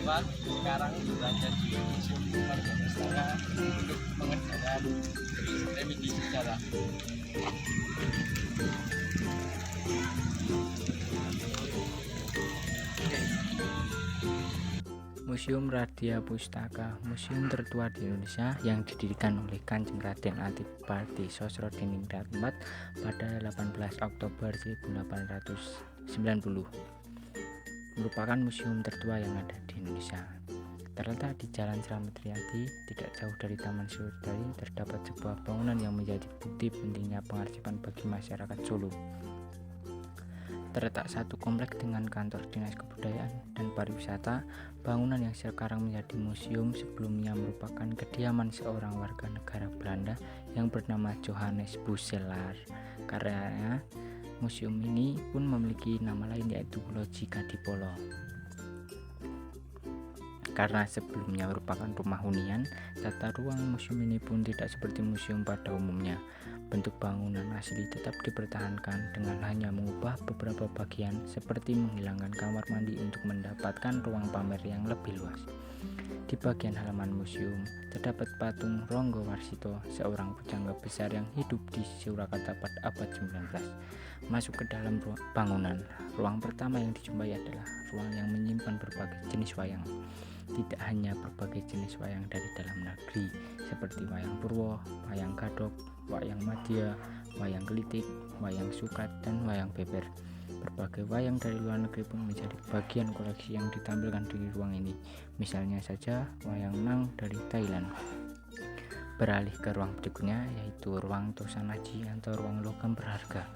teman-teman, sekarang berada di Museum Warga Pustaka untuk pengerjaan remedi sejarah. Museum Radia Pustaka, museum tertua di Indonesia yang didirikan oleh Kanjeng Raden Adipati Sosrodiningrat IV pada 18 Oktober 1890. Merupakan museum tertua yang ada di Indonesia. Terletak di Jalan Slamet Riyadi, tidak jauh dari Taman Sriwedari, terdapat sebuah bangunan yang menjadi bukti pentingnya pengarsipan bagi masyarakat Solo. Terletak satu komplek dengan kantor dinas kebudayaan dan pariwisata. Bangunan yang sekarang menjadi museum sebelumnya merupakan kediaman seorang warga negara Belanda yang bernama Johannes Busselaar. Karenanya museum ini pun memiliki nama lain, yaitu Logika di Polo. Karena sebelumnya merupakan rumah hunian, tata ruang museum ini pun tidak seperti museum pada umumnya. Bentuk bangunan asli tetap dipertahankan dengan hanya mengubah beberapa bagian, seperti menghilangkan kamar mandi untuk mendapatkan ruang pamer yang lebih luas. Di bagian halaman museum terdapat patung Ronggo Warsito, seorang pujangga besar yang hidup di Surakarta pada abad 19. Masuk ke dalam bangunan, ruang pertama yang dijumpai adalah ruang yang menyimpan berbagai jenis wayang. Tidak hanya berbagai jenis wayang dari dalam negeri seperti wayang Purwo, wayang Gadog, wayang Madya, wayang Klitik, wayang Sukat, dan wayang Beber. Berbagai wayang dari luar negeri pun menjadi bagian koleksi yang ditampilkan di ruang ini. Misalnya saja wayang Nang dari Thailand. Beralih ke ruang berikutnya, yaitu ruang Tosanaji atau ruang logam berharga.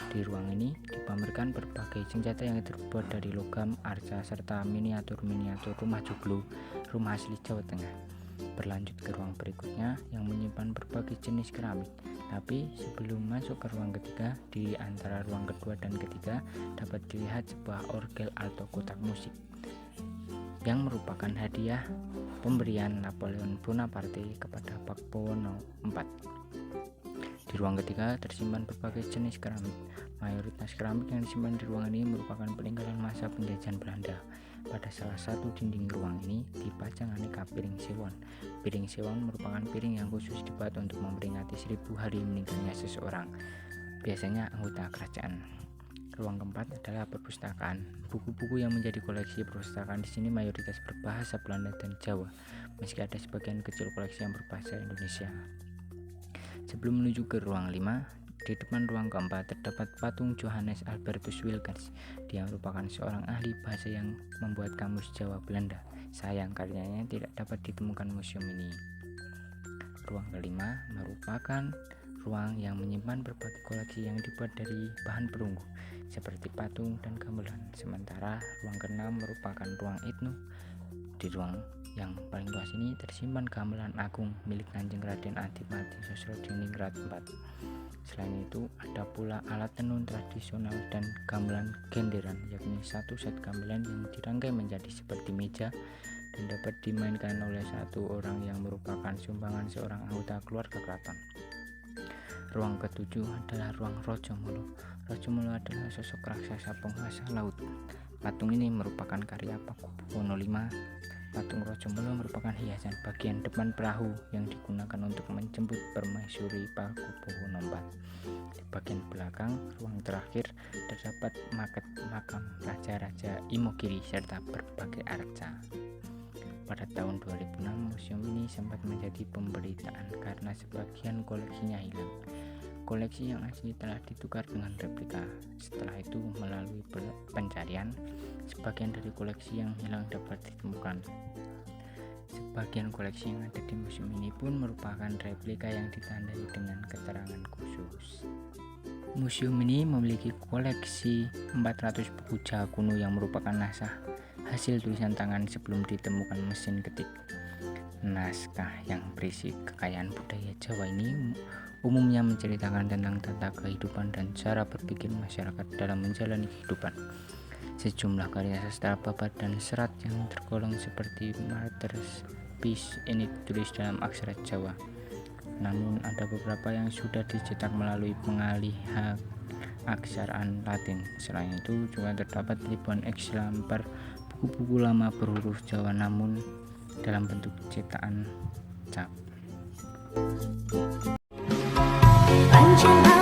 Di ruang ini dipamerkan berbagai senjata yang terbuat dari logam, arca, serta miniatur-miniatur rumah joglo, rumah asli Jawa Tengah. Berlanjut ke ruang berikutnya yang menyimpan berbagai jenis keramik. Tapi sebelum masuk ke ruang ketiga, di antara ruang kedua dan ketiga dapat dilihat sebuah orgel atau kotak musik yang merupakan hadiah pemberian Napoleon Bonaparte kepada Pakubuwono IV. Di ruang ketiga tersimpan berbagai jenis keramik. Mayoritas keramik yang disimpan di ruang ini merupakan peninggalan masa penjajahan Belanda. Pada salah satu dinding ruang ini dipajang aneka piring sewon. Piring sewon merupakan piring yang khusus dibuat untuk memperingati 1000 hari meninggalnya seseorang, biasanya anggota kerajaan. Ruang keempat adalah perpustakaan. Buku-buku yang menjadi koleksi perpustakaan di sini mayoritas berbahasa Belanda dan Jawa, meski ada sebagian kecil koleksi yang berbahasa Indonesia. Sebelum menuju ke ruang 5, di depan ruang keempat terdapat patung Johannes Albertus Wilckens. Dia merupakan seorang ahli bahasa yang membuat kamus Jawa Belanda. Sayang karyanya tidak dapat ditemukan museum ini. Ruang kelima merupakan ruang yang menyimpan berbagai koleksi yang dibuat dari bahan perunggu seperti patung dan gamelan. Sementara ruang keenam merupakan ruang etno. Di ruang yang paling luas ini tersimpan gamelan agung milik Kanjeng Raden Adipati Sosrodiningrat IV. Selain itu ada pula alat tenun tradisional dan gamelan genderan, yakni satu set gamelan yang dirangkai menjadi seperti meja dan dapat dimainkan oleh satu orang yang merupakan sumbangan seorang anggota keluarga keraton. Ruang ketujuh adalah ruang Raja Mala. Raja Mala adalah sosok raksasa penguasa laut. Patung ini merupakan karya Pakubuwono V. Patung Raja Mala merupakan hiasan bagian depan perahu yang digunakan untuk menjemput permaisuri Pakubuwono IV. Di bagian belakang ruang terakhir terdapat maket makam raja-raja Imogiri serta berbagai arca. Pada tahun 2006, museum ini sempat menjadi pemberitaan karena sebagian koleksinya hilang. Koleksi yang asli telah ditukar dengan replika. Setelah itu, melalui pencarian, sebagian dari koleksi yang hilang dapat ditemukan. Sebagian koleksi yang ada di museum ini pun merupakan replika yang ditandai dengan keterangan khusus. Museum ini memiliki koleksi 400 buku Jawa kuno yang merupakan naskah hasil tulisan tangan sebelum ditemukan mesin ketik. Naskah yang berisi kekayaan budaya Jawa ini umumnya menceritakan tentang tata kehidupan dan cara berpikir masyarakat dalam menjalani kehidupan. Sejumlah karya sastra babat dan serat yang tergolong seperti Martyrs Piece ini ditulis dalam aksara Jawa. Namun ada beberapa yang sudah dicetak melalui pengalihan aksaraan Latin. Selain itu juga terdapat ribuan eks lembar buku-buku lama berhuruf Jawa namun dalam bentuk cetakan cap. Pancen